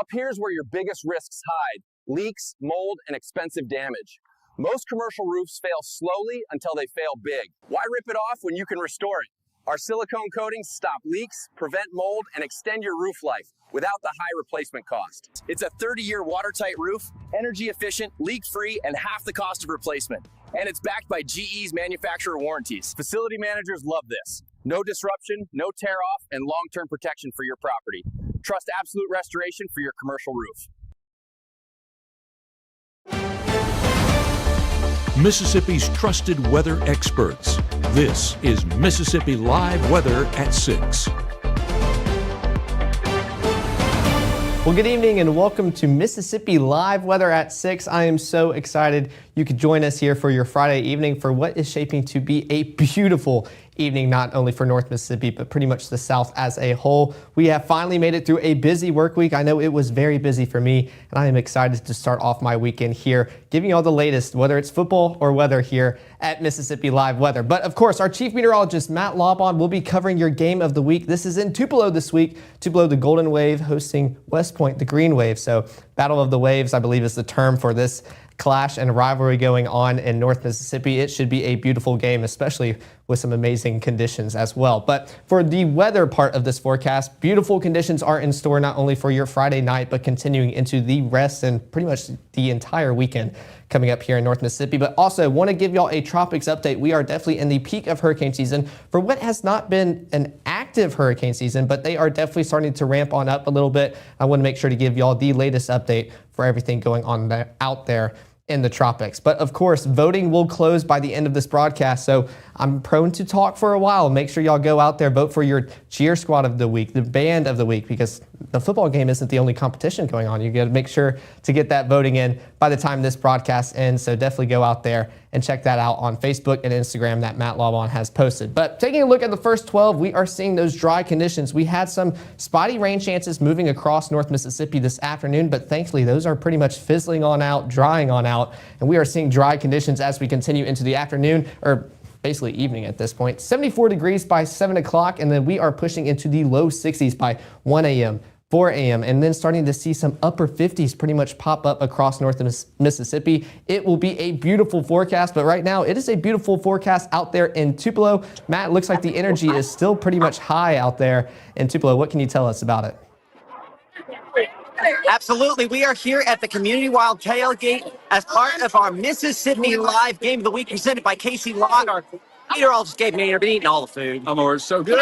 Up here's where your biggest risks hide: leaks, mold, and expensive damage. Most commercial roofs fail slowly until they fail big. Why rip it off when you can restore it? Our silicone coatings stop leaks, prevent mold, and extend your roof life without the high replacement cost. It's a 30-year watertight roof, energy efficient, leak-free, and half the cost of replacement. And it's backed by GE's manufacturer warranties. Facility managers love this. No disruption, no tear-off, and long-term protection for your property. Trust Absolute Restoration for your commercial roof. Mississippi's trusted weather experts. This is Mississippi Live Weather at 6. Well, good evening and welcome to Mississippi Live Weather at 6. I am so excited you could join us here for your Friday evening for what is shaping to be a beautiful evening, not only for North Mississippi, but pretty much the South as a whole. We have finally made it through a busy work week. I know it was very busy for me, and I am excited to start off my weekend here, giving you all the latest, whether it's football or weather here at Mississippi Live Weather. But of course, our chief meteorologist, Matt Laubon, will be covering your game of the week. This is in Tupelo this week. Tupelo, the Golden Wave, hosting West Point, the Green Wave. So Battle of the Waves, I believe, is the term for this clash and rivalry going on in North Mississippi. It should be a beautiful game, especially with some amazing conditions as well. But for the weather part of this forecast, beautiful conditions are in store not only for your Friday night, but continuing into the rest and pretty much the entire weekend coming up here in North Mississippi. But also want to give y'all a tropics update. We are definitely in the peak of hurricane season for what has not been an active hurricane season, but they are definitely starting to ramp on up a little bit. I want to make sure to give y'all the latest update for everything going on out there in the tropics. But of course, voting will close by the end of this broadcast, so I'm prone to talk for a while. Make sure y'all go out there, vote for your cheer squad of the week, the band of the week, because the football game isn't the only competition going on. You got to make sure to get that voting in by the time this broadcast ends, so definitely go out there and check that out on Facebook and Instagram that Matt Laubon has posted. But taking a look at the first 12, we are seeing those dry conditions. We had some spotty rain chances moving across North Mississippi this afternoon, but thankfully those are pretty much fizzling on out, drying on out, and we are seeing dry conditions as we continue into the afternoon, or basically evening at this point. 74 degrees by 7 o'clock, and then we are pushing into the low 60s by 1 a.m., 4 a.m., and then starting to see some upper 50s pretty much pop up across North Mississippi. It will be a beautiful forecast, but right now it is a beautiful forecast out there in Tupelo. Matt, it looks like the energy is still pretty much high out there in Tupelo. What can you tell us about it? Absolutely. We are here at the Community Wild Tailgate as part of our Mississippi Live Game of the Week presented by Casey Log. Our meteorologist Gabe Maynard, been eating all the food. Oh, it's so good.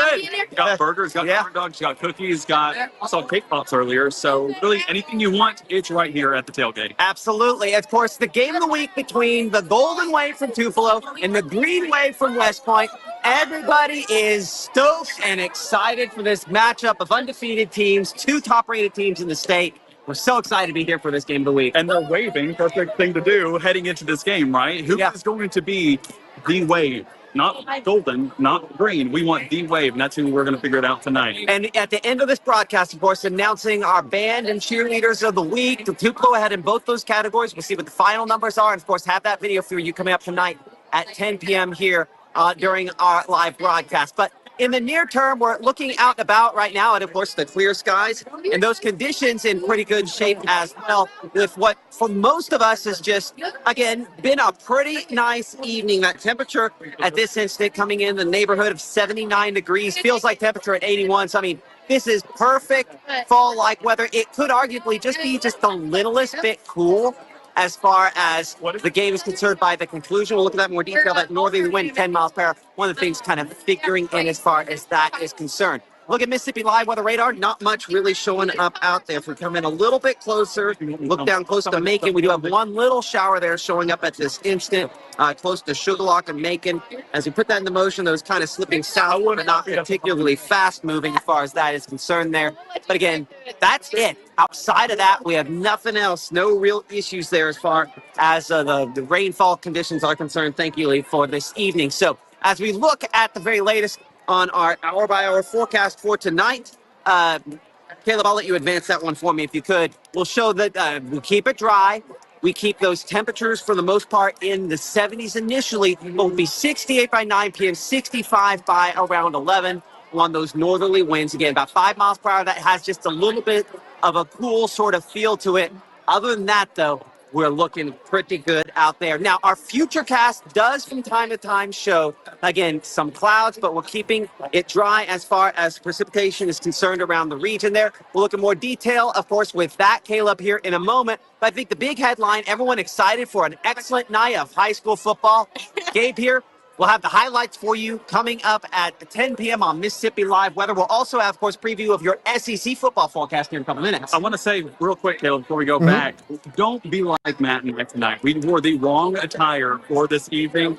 Got burgers, got corn dogs, got cookies, got saw cake pops earlier. So really anything you want, it's right here at the tailgate. Absolutely. Of course, the game of the week between the Golden Wave from Tupelo and the Green Wave from West Point. Everybody is stoked and excited for this matchup of undefeated teams, two top-rated teams in the state. We're so excited to be here for this game of the week. And they're waving, perfect thing to do heading into this game, right? Who is going to be the wave? Not golden, not green. We want the wave, and that's who we're going to figure it out tonight. And at the end of this broadcast, of course, announcing our band and cheerleaders of the week. The Tupelo ahead in both those categories. We'll see what the final numbers are, and of course, have that video for you coming up tonight at 10 p.m. here during our live broadcast. But in the near term, we're looking out and about right now at, of course, the clear skies and those conditions in pretty good shape as well, with what for most of us has just, again, been a pretty nice evening. That temperature at this instant coming in the neighborhood of 79 degrees, feels like temperature at 81. So, I mean, this is perfect fall-like weather. It could arguably just be just the littlest bit cool as far as the game is concerned by the conclusion. We'll look at that in more detail. That northerly wind, 10 miles per hour. One of the things kind of figuring in as far as that is concerned. Look at Mississippi Live Weather Radar. Not much really showing up out there. If we come in a little bit closer, look down close to Macon. We do have one little shower there showing up at this instant, close to Sugarlock and Macon. As we put that into motion, those kind of slipping south, but not particularly fast moving as far as that is concerned there. But again, that's it. Outside of that, we have nothing else. No real issues there as far as the rainfall conditions are concerned. Thank you, Lee, for this evening. So as we look at the very latest on our hour-by-hour forecast for tonight, Caleb, I'll let you advance that one for me if you could. We'll show that we keep it dry. We keep those temperatures for the most part in the 70s initially. It will be 68 by 9 p.m., 65 by around 11. on those northerly winds. Again, about 5 miles per hour. That has just a little bit of a cool sort of feel to it. Other than that, though, we're looking pretty good out there. Now, our Futurecast does from time to time show, again, some clouds, but we're keeping it dry as far as precipitation is concerned around the region there. We'll look at more detail, of course, with that, Caleb, here in a moment. But I think the big headline, everyone excited for an excellent night of high school football. Gabe here. We'll have the highlights for you coming up at 10 p.m. on Mississippi Live Weather. We'll also have, of course, preview of your SEC football forecast here in a couple minutes. I want to say real quick, Caleb, before we go back, don't be like Matt and I tonight. We wore the wrong attire for this evening.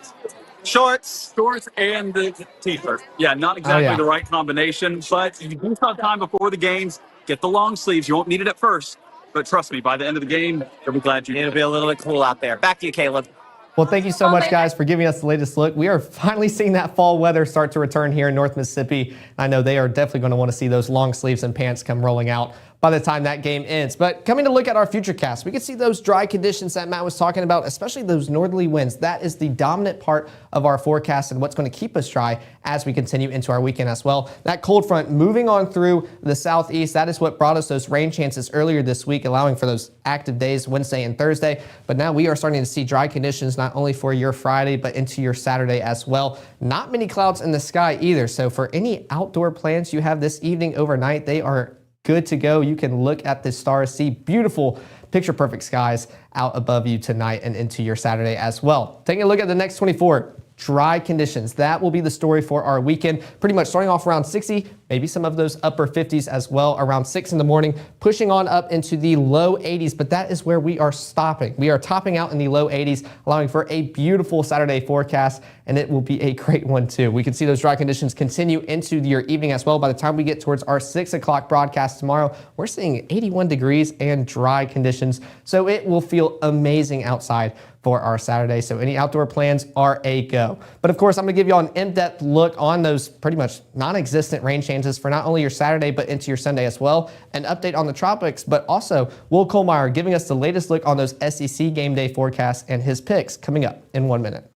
Shorts and the t-shirt. Yeah, not exactly the right combination, but if you do have time before the games, get the long sleeves. You won't need it at first, but trust me, by the end of the game, you'll be glad you did. It'll be a little bit cool out there. Back to you, Caleb. Well, thank you so much, guys, for giving us the latest look. We are finally seeing that fall weather start to return here in North Mississippi. I know they are definitely going to want to see those long sleeves and pants come rolling out by the time that game ends. But coming to look at our Futurecast, we can see those dry conditions that Matt was talking about, especially those northerly winds. That is the dominant part of our forecast and what's going to keep us dry as we continue into our weekend as well. That cold front moving on through the southeast, that is what brought us those rain chances earlier this week, allowing for those active days Wednesday and Thursday. But now we are starting to see dry conditions not only for your Friday, but into your Saturday as well. Not many clouds in the sky either. So for any outdoor plans you have this evening, overnight, they are good to go. You can look at the stars, see beautiful picture perfect skies out above you tonight and into your Saturday as well. Taking a look at the next 24. Dry conditions. That will be the story for our weekend. Pretty much starting off around 60, maybe some of those upper 50s as well, around 6 in the morning, pushing on up into the low 80s, but that is where we are stopping. We are topping out in the low 80s, allowing for a beautiful Saturday forecast, and it will be a great one too. We can see those dry conditions continue into your evening as well. By the time we get towards our 6 o'clock broadcast tomorrow, we're seeing 81 degrees and dry conditions, so it will feel amazing outside for our Saturday. So any outdoor plans are a go. But of course, I'm gonna give you all an in-depth look on those pretty much non-existent rain chances for not only your Saturday, but into your Sunday as well. An update on the tropics, but also Will Kohlmeyer giving us the latest look on those SEC game day forecasts and his picks coming up in 1 minute.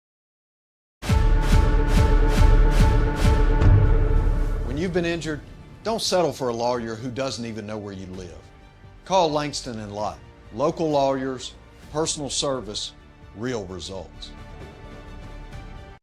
When you've been injured, don't settle for a lawyer who doesn't even know where you live. Call Langston and Lott. Local lawyers, personal service, real results.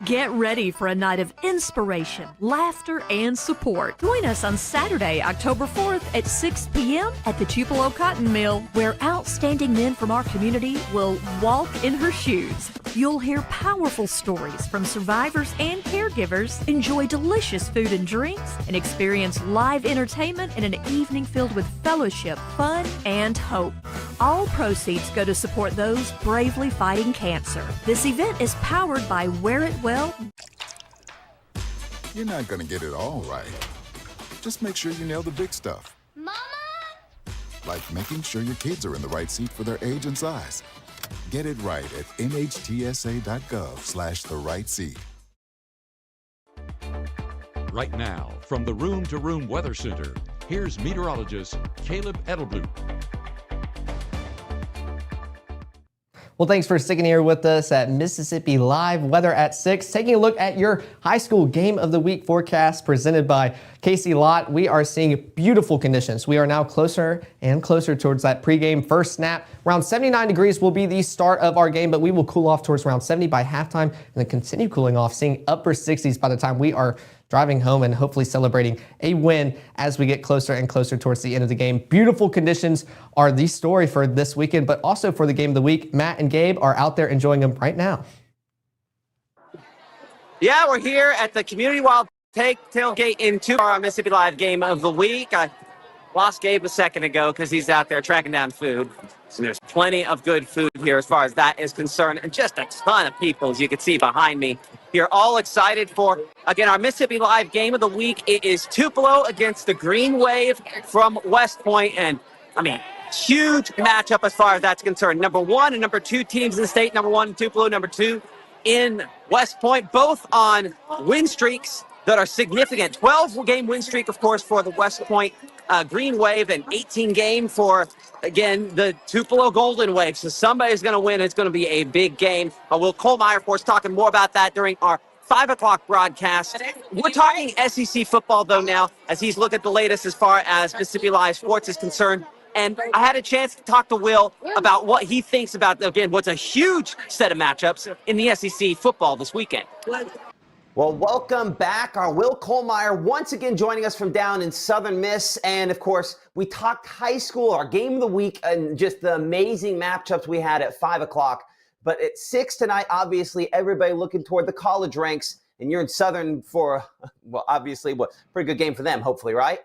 Get ready for a night of inspiration, laughter, and support. Join us on Saturday, October 4th at 6 p.m. at the Tupelo Cotton Mill, where outstanding men from our community will walk in her shoes. You'll hear powerful stories from survivors and caregivers, enjoy delicious food and drinks, and experience live entertainment in an evening filled with fellowship, fun, and hope. All proceeds go to support those bravely fighting cancer. This event is powered by Wear It Well. You're not gonna get it all right. Just make sure you nail the big stuff. Mama! Like making sure your kids are in the right seat for their age and size. Get it right at nhtsa.gov/the right seat. Right now, from the Room to Room Weather Center, here's meteorologist Caleb Edelblut. Well, thanks for sticking here with us at Mississippi Live Weather at 6. Taking a look at your high school game of the week forecast presented by Casey Lott. We are seeing beautiful conditions. We are now closer and closer towards that pregame first snap. Around 79 degrees will be the start of our game, but we will cool off towards around 70 by halftime and then continue cooling off, seeing upper 60s by the time we are driving home and hopefully celebrating a win as we get closer and closer towards the end of the game. Beautiful conditions are the story for this weekend, but also for the game of the week. Matt and Gabe are out there enjoying them right now. Yeah, we're here at the Community Wild Tailgate into our Mississippi Live game of the week. I lost Gabe a second ago because he's out there tracking down food. So there's plenty of good food here as far as that is concerned, and just a ton of people, as you can see behind me. You're all excited for, again, our Mississippi Live game of the week. It is Tupelo against the Green Wave from West Point, and I mean, huge matchup as far as that's concerned. Number 1 and number 2 teams in the state. Number 1 in Tupelo, number 2 in West Point, both on win streaks that are significant. 12-game win streak, of course, for the West Point Green Wave, and 18-game for, again, the Tupelo Golden Wave. So somebody's going to win. It's going to be a big game. Will Kohlmeyer, of course, talking more about that during our 5 o'clock broadcast. We're talking SEC football, though, now, as he's looked at the latest as far as Mississippi Live Sports is concerned. And I had a chance to talk to Will about what he thinks about, again, what's a huge set of matchups in the SEC football this weekend. Well, welcome back. Our Will Kollmeyer once again joining us from down in Southern Miss. And, of course, we talked high school, our game of the week, and just the amazing matchups we had at 5 o'clock. But at 6 tonight, obviously, everybody looking toward the college ranks. And you're in Southern for, well, obviously, pretty good game for them, hopefully, right?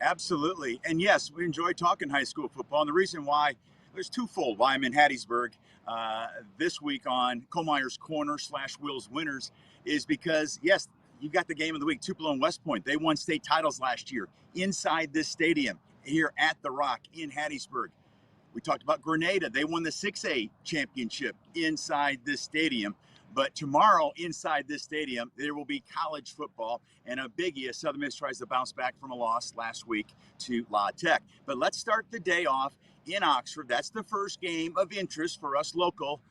Absolutely. And yes, we enjoy talking high school football. And the reason why, there's twofold why I'm in Hattiesburg this week on Kollmeyer's Corner / Will's Winners is because, yes, you got the game of the week, Tupelo and West Point. They won state titles last year inside this stadium here at The Rock in Hattiesburg. We talked about Grenada. They won the 6A championship inside this stadium. But tomorrow, inside this stadium, there will be college football and a biggie as Southern Miss tries to bounce back from a loss last week to La Tech. But let's start the day off in Oxford. That's the first game of interest for us local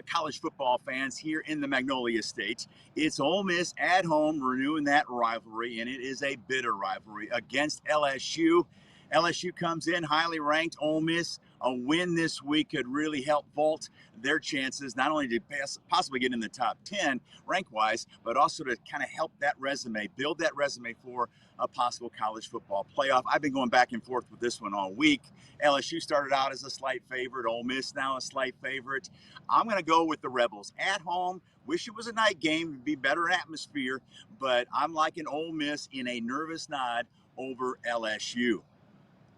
college football fans here in the Magnolia State. It's Ole Miss at home, renewing that rivalry, and it is a bitter rivalry against LSU. LSU comes in highly ranked. Ole Miss, a win this week could really help vault their chances, not only to possibly get in the top 10 rank-wise, but also to kind of help that resume, build that resume for a possible college football playoff. I've been going back and forth with this one all week. LSU started out as a slight favorite. Ole Miss now a slight favorite. I'm going to go with the Rebels at home. Wish it was a night game. It'd be better atmosphere, but I'm liking Ole Miss in a nervous nod over LSU.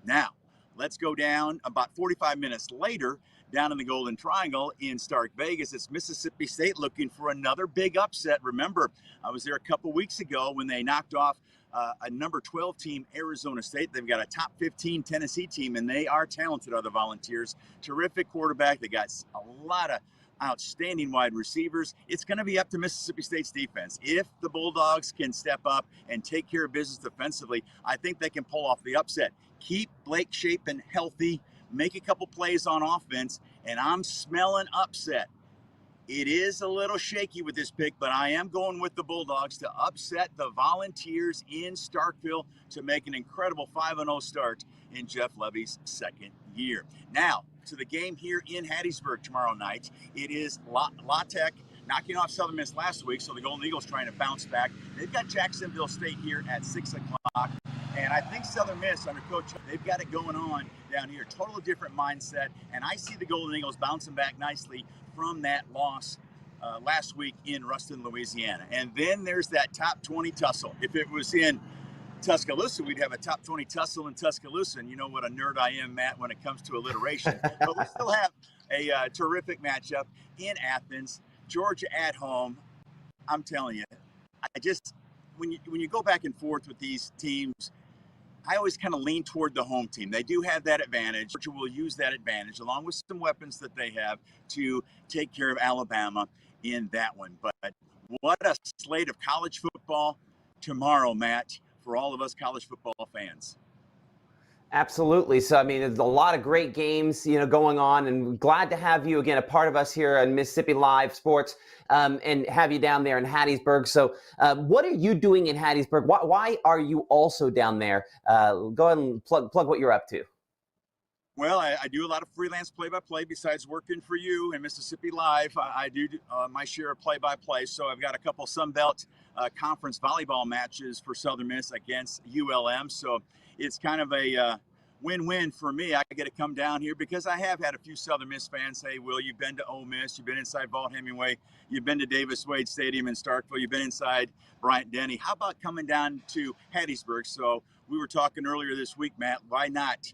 Now, let's go down about 45 minutes later, down in the Golden Triangle in Stark Vegas. It's Mississippi State looking for another big upset. Remember, I was there a couple weeks ago when they knocked off a number 12 team, Arizona State. They've got a top 15 Tennessee team, and they are talented, are the Volunteers. Terrific quarterback. They got a lot of outstanding wide receivers. It's going to be up to Mississippi State's defense. If the Bulldogs can step up and take care of business defensively, I think they can pull off the upset. Keep Blake Shapen healthy, make a couple plays on offense, and I'm smelling upset. It is a little shaky with this pick, but I am going with the Bulldogs to upset the Volunteers in Starkville to make an incredible 5-0 start in Jeff Levy's second year. Now, to the game here in Hattiesburg tomorrow night. It is La Tech knocking off Southern Miss last week, so the Golden Eagles trying to bounce back. They've got Jacksonville State here at 6 o'clock. And I think Southern Miss, under Coach, they've got it going on down here. Totally different mindset. And I see the Golden Eagles bouncing back nicely from that loss last week in Ruston, Louisiana. And then there's that top 20 tussle. If it was in Tuscaloosa, we'd have a top 20 tussle in Tuscaloosa. And you know what a nerd I am, Matt, when it comes to alliteration. But we still have a terrific matchup in Athens. Georgia at home. I'm telling you, when you go back and forth with these teams, I always kind of lean toward the home team. They do have that advantage. Georgia will use that advantage along with some weapons that they have to take care of Alabama in that one. But what a slate of college football tomorrow, Matt, for all of us college football fans. Absolutely. So, I mean, there's a lot of great games, going on, and glad to have you again, a part of us here on Mississippi Live Sports, and have you down there in Hattiesburg. So, what are you doing in Hattiesburg? Why are you also down there? Go ahead and plug what you're up to. Well, I do a lot of freelance play-by-play besides working for you and Mississippi Live. I do my share of play-by-play. So I've got a couple Sun Belt conference volleyball matches for Southern Miss against ULM. So it's kind of a win-win for me. I get to come down here because I have had a few Southern Miss fans say, Will, you've been to Ole Miss, you've been inside Vaught-Hemingway, you've been to Davis Wade Stadium in Starkville, you've been inside Bryant-Denny. How about coming down to Hattiesburg? So we were talking earlier this week, Matt, why not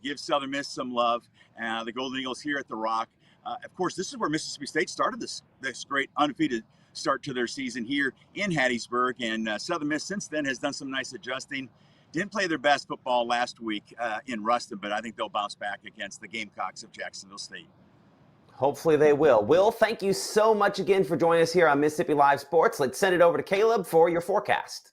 give Southern Miss some love? The Golden Eagles here at The Rock. Of course, this is where Mississippi State started this great undefeated start to their season here in Hattiesburg. And Southern Miss since then has done some nice adjusting. Didn't play their best football last week in Ruston, but I think they'll bounce back against the Gamecocks of Jacksonville State. Hopefully they will. Will, thank you so much again for joining us here on Mississippi Live Sports. Let's send it over to Caleb for your forecast.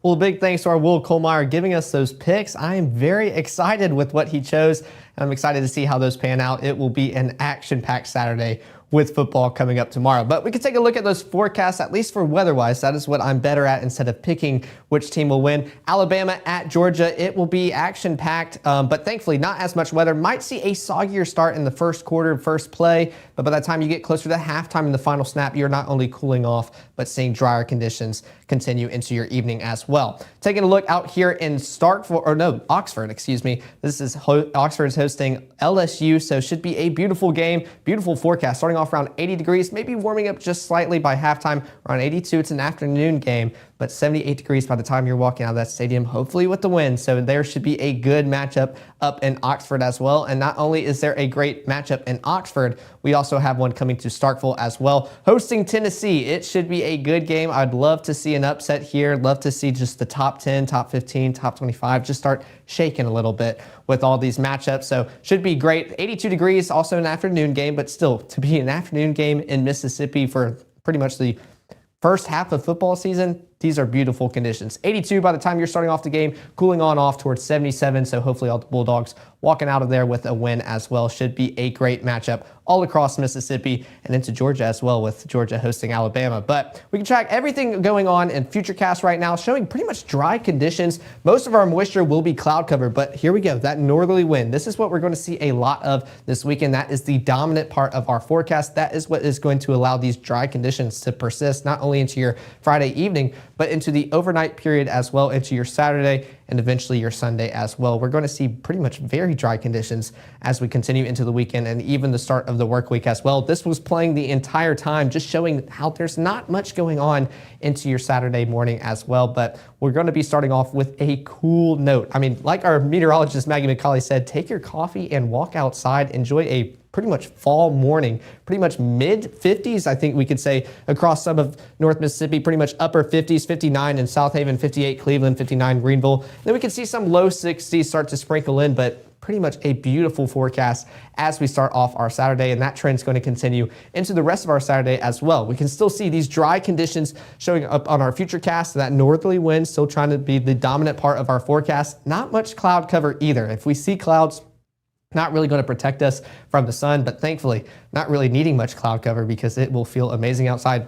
Well, big thanks to our Will Kohlmeyer giving us those picks. I am very excited with what he chose. I'm excited to see how those pan out. It will be an action-packed Saturday with football coming up tomorrow. But we can take a look at those forecasts, at least for weather-wise. That is what I'm better at instead of picking which team will win. Alabama at Georgia, it will be action-packed, but thankfully not as much weather. Might see a soggier start in the first quarter, first play, but by the time you get closer to halftime in the final snap, you're not only cooling off, but seeing drier conditions continue into your evening as well. Taking a look out here in Oxford, excuse me. This is Oxford's hosting LSU, so should be a beautiful game, beautiful forecast. Starting off around 80 degrees, maybe warming up just slightly by halftime, around 82. It's an afternoon game, but 78 degrees by the time you're walking out of that stadium, hopefully with the wind. So there should be a good matchup up in Oxford as well. And not only is there a great matchup in Oxford, we also have one coming to Starkville as well. Hosting Tennessee, it should be a good game. I'd love to see an upset here. Love to see just the top 10, top 15, top 25 just start shaking a little bit with all these matchups. So should be great. 82 degrees, also an afternoon game, but still to be an afternoon game in Mississippi for pretty much the first half of football season, these are beautiful conditions. 82 by the time you're starting off the game, cooling on off towards 77. So hopefully all the Bulldogs walking out of there with a win as well. Should be a great matchup all across Mississippi and into Georgia as well, with Georgia hosting Alabama. But we can track everything going on in Futurecast right now, showing pretty much dry conditions. Most of our moisture will be cloud covered, but here we go, that northerly wind. This is what we're going to see a lot of this weekend. That is the dominant part of our forecast. That is what is going to allow these dry conditions to persist, not only into your Friday evening, but into the overnight period as well, into your Saturday and eventually your Sunday as well. We're going to see pretty much very dry conditions as we continue into the weekend and even the start of the work week as well. This was playing the entire time, just showing how there's not much going on into your Saturday morning as well. But we're going to be starting off with a cool note. I mean, like our meteorologist Maggie McCauley said, take your coffee and walk outside, enjoy a pretty much fall morning, pretty much mid 50s, I think we could say, across some of North Mississippi, pretty much upper 50s, 59 in South Haven, 58 Cleveland, 59 Greenville. Then we can see some low 60s start to sprinkle in, but pretty much a beautiful forecast as we start off our Saturday, and that trend is going to continue into the rest of our Saturday as well. We can still see these dry conditions showing up on our Futurecast, that northerly wind still trying to be the dominant part of our forecast. Not much cloud cover either. If we see clouds, not really going to protect us from the sun, but thankfully not really needing much cloud cover because it will feel amazing outside.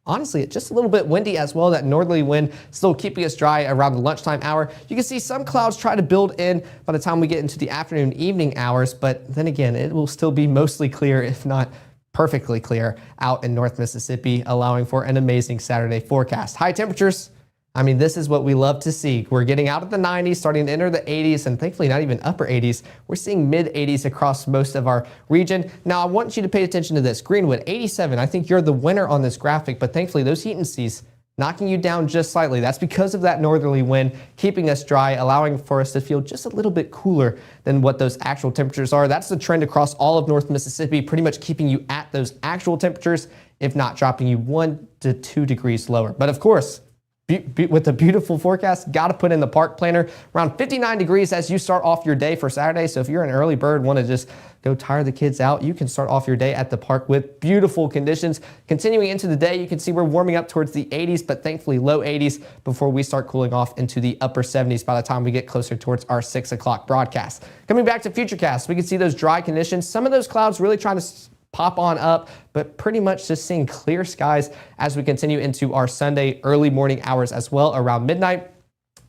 Honestly, it's just a little bit windy as well. That northerly wind still keeping us dry around the lunchtime hour. You can see some clouds try to build in by the time we get into the afternoon, evening hours, but then again, it will still be mostly clear, if not perfectly clear, out in North Mississippi, allowing for an amazing Saturday forecast. High temperatures, I mean, this is what we love to see. We're getting out of the 90s, starting to enter the 80s, and thankfully not even upper 80s. We're seeing mid 80s across most of our region. Now, I want you to pay attention to this. Greenwood, 87. I think you're the winner on this graphic, but thankfully those heat and seas knocking you down just slightly. That's because of that northerly wind keeping us dry, allowing for us to feel just a little bit cooler than what those actual temperatures are. That's the trend across all of North Mississippi, pretty much keeping you at those actual temperatures, if not dropping you 1 to 2 degrees lower. But of course, with the beautiful forecast, got to put in the park planner. Around 59 degrees as you start off your day for Saturday. So if you're an early bird, want to just go tire the kids out, you can start off your day at the park with beautiful conditions. Continuing into the day, you can see we're warming up towards the 80s, but thankfully low 80s before we start cooling off into the upper 70s by the time we get closer towards our 6 o'clock broadcast. Coming back to Futurecast, we can see those dry conditions. Some of those clouds really trying to pop on up, but pretty much just seeing clear skies as we continue into our Sunday early morning hours as well, around midnight.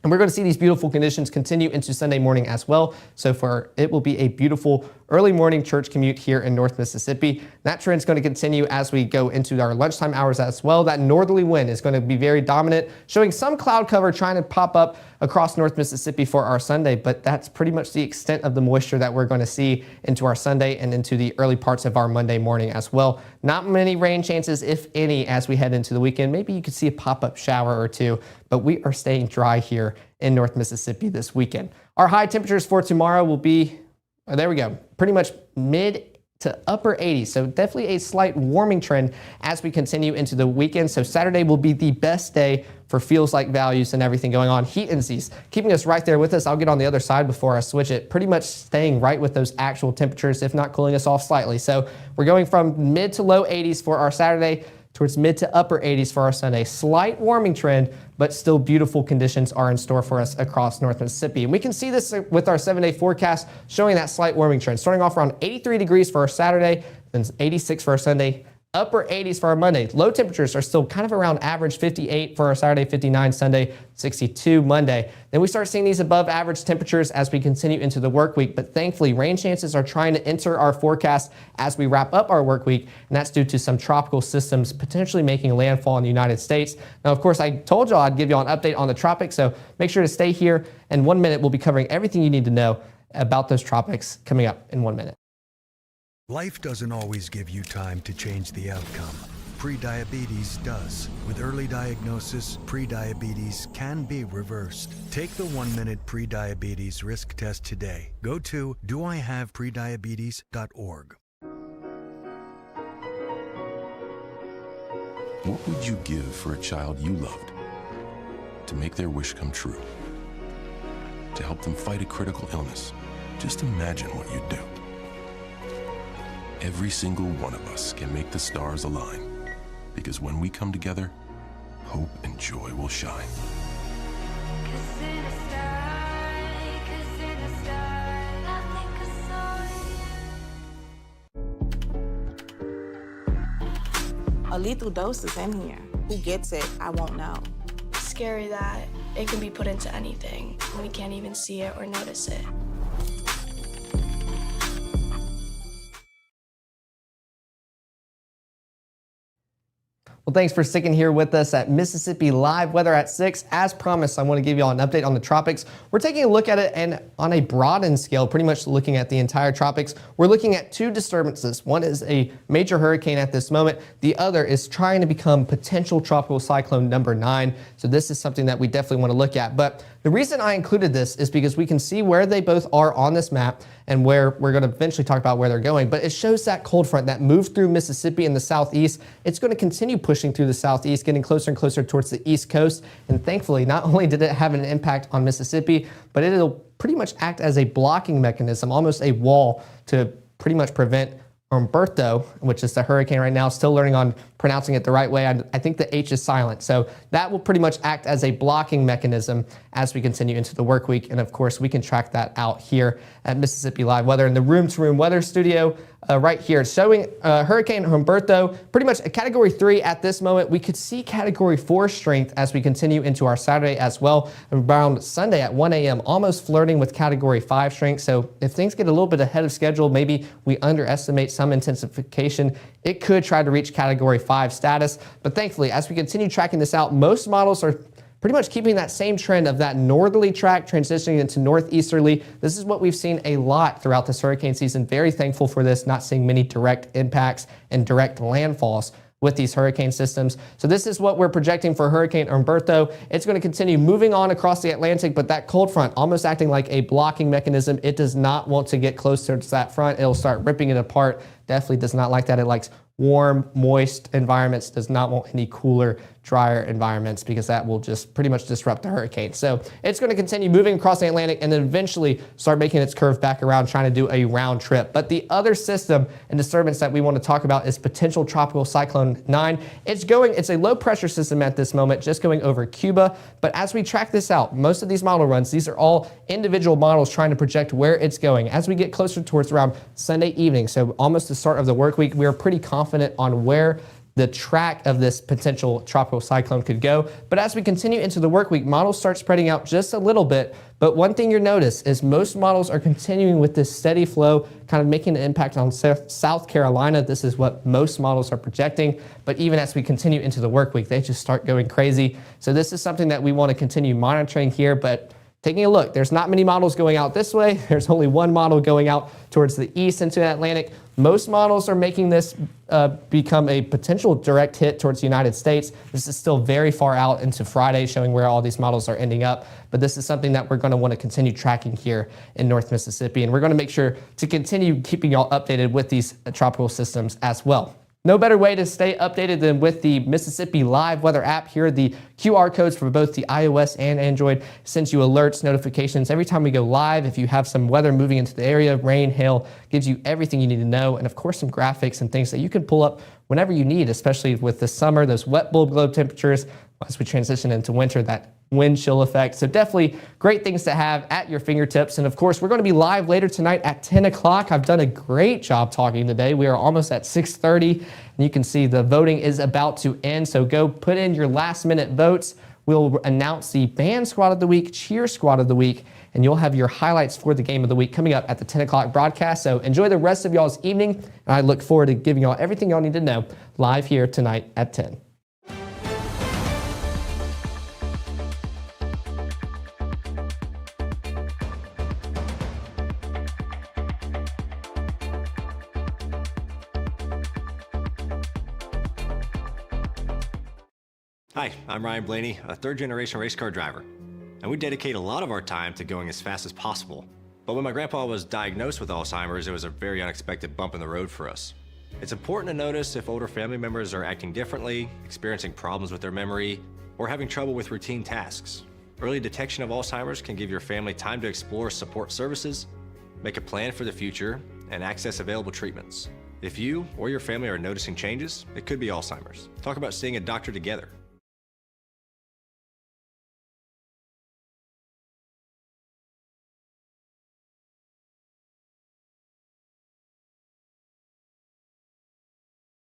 And we're going to see these beautiful conditions continue into Sunday morning as well. So it will be a beautiful early morning church commute here in North Mississippi. That trend is going to continue as we go into our lunchtime hours as well. That northerly wind is going to be very dominant, showing some cloud cover trying to pop up across North Mississippi for our Sunday, but that's pretty much the extent of the moisture that we're going to see into our Sunday and into the early parts of our Monday morning as well. Not many rain chances, if any, as we head into the weekend. Maybe you could see a pop-up shower or two, but we are staying dry here in North Mississippi this weekend. Our high temperatures for tomorrow will be, there we go, pretty much mid to upper 80s. So definitely a slight warming trend as we continue into the weekend. So Saturday will be the best day for feels like values and everything going on. Heat indices keeping us right there with us. I'll get on the other side before I switch it. Pretty much staying right with those actual temperatures, if not cooling us off slightly. So we're going from mid to low 80s for our Saturday towards mid to upper 80s for our Sunday. Slight warming trend, but still beautiful conditions are in store for us across North Mississippi. And we can see this with our 7-day forecast showing that slight warming trend. Starting off around 83 degrees for our Saturday, then 86 for our Sunday, upper 80s for our Monday. Low temperatures are still kind of around average, 58 for our Saturday, 59 Sunday, 62 Monday. Then we start seeing these above average temperatures as we continue into the work week, but thankfully rain chances are trying to enter our forecast as we wrap up our work week, and that's due to some tropical systems potentially making landfall in the United States. Now, of course, I told y'all I'd give y'all an update on the tropics, so make sure to stay here. In 1 minute, we'll be covering everything you need to know about those tropics coming up in 1 minute. Life doesn't always give you time to change the outcome. Prediabetes does. With early diagnosis, prediabetes can be reversed. Take the 1-minute prediabetes risk test today. Go to doihaveprediabetes.org. What would you give for a child you loved? To make their wish come true? To help them fight a critical illness? Just imagine what you'd do. Every single one of us can make the stars align, because when we come together, hope and joy will shine. A lethal dose is in here. Who gets it, I won't know. It's scary that it can be put into anything, and we can't even see it or notice it. Well, thanks for sticking here with us at Mississippi Live Weather at 6. As promised, I want to give you all an update on the tropics. We're taking a look at it, and on a broadened scale, pretty much looking at the entire tropics. We're looking at two disturbances. One is a major hurricane at this moment. The other is trying to become potential tropical cyclone number 9. So this is something that we definitely want to look at. But the reason I included this is because we can see where they both are on this map and where we're going to eventually talk about where they're going. But it shows that cold front that moved through Mississippi in the southeast. It's going to continue pushing through the southeast, getting closer and closer towards the east coast. And thankfully, not only did it have an impact on Mississippi, but it'll pretty much act as a blocking mechanism, almost a wall to pretty much prevent Humberto, which is the hurricane right now. Still learning on pronouncing it the right way. I think the H is silent. So that will pretty much act as a blocking mechanism as we continue into the work week. And of course, we can track that out here at Mississippi Live Weather in the room-to-room weather studio right here. It's showing Hurricane Humberto, pretty much a Category 3 at this moment. We could see Category 4 strength as we continue into our Saturday as well. Around Sunday at 1 a.m., almost flirting with Category 5 strength. So if things get a little bit ahead of schedule, maybe we underestimate some intensification, it could try to reach Category 5 status. But thankfully, as we continue tracking this out, most models are pretty much keeping that same trend of that northerly track transitioning into northeasterly. This is what we've seen a lot throughout this hurricane season. Very thankful for this, not seeing many direct impacts and direct landfalls with these hurricane systems. So this is what we're projecting for Hurricane Humberto. It's going to continue moving on across the Atlantic, but that cold front almost acting like a blocking mechanism. It does not want to get closer to that front. It'll start ripping it apart. Definitely does not like that. It likes warm, moist environments, does not want any cooler, drier environments, because that will just pretty much disrupt the hurricane. So it's going to continue moving across the Atlantic and then eventually start making its curve back around, trying to do a round trip. But the other system and disturbance that we want to talk about is potential tropical cyclone 9. It's a low pressure system at this moment, just going over Cuba. But as we track this out, most of these model runs, these are all individual models trying to project where it's going. As we get closer towards around Sunday evening, so almost the start of the work week, we are pretty confident on where the track of this potential tropical cyclone could go. But as we continue into the work week, models start spreading out just a little bit. But one thing you'll notice is most models are continuing with this steady flow, kind of making an impact on South Carolina. This is what most models are projecting. But even as we continue into the work week, they just start going crazy. So this is something that we want to continue monitoring here. But taking a look, there's not many models going out this way. There's only one model going out towards the east into the Atlantic. Most models are making this become a potential direct hit towards the United States. This is still very far out into Friday, showing where all these models are ending up. But this is something that we're going to want to continue tracking here in North Mississippi. And we're going to make sure to continue keeping y'all updated with these tropical systems as well. No better way to stay updated than with the Mississippi Live Weather app. Here are the QR codes for both the iOS and Android. It sends you alerts, notifications every time we go live. If you have some weather moving into the area, rain, hail, gives you everything you need to know. And of course, some graphics and things that you can pull up whenever you need, especially with the summer, those wet bulb globe temperatures, as we transition into winter, that wind chill effect. So definitely great things to have at your fingertips. And of course, we're going to be live later tonight at 10 o'clock. I've done a great job talking today. We are almost at 6:30, and you can see the voting is about to end. So go put in your last minute votes. We'll announce the band squad of the week, cheer squad of the week, and you'll have your highlights for the game of the week coming up at the 10 o'clock broadcast. So enjoy the rest of y'all's evening, and I look forward to giving y'all everything y'all need to know live here tonight at 10. Hi, I'm Ryan Blaney, a third-generation race car driver, and we dedicate a lot of our time to going as fast as possible. But when my grandpa was diagnosed with Alzheimer's, it was a very unexpected bump in the road for us. It's important to notice if older family members are acting differently, experiencing problems with their memory, or having trouble with routine tasks. Early detection of Alzheimer's can give your family time to explore support services, make a plan for the future, and access available treatments. If you or your family are noticing changes, it could be Alzheimer's. Talk about seeing a doctor together.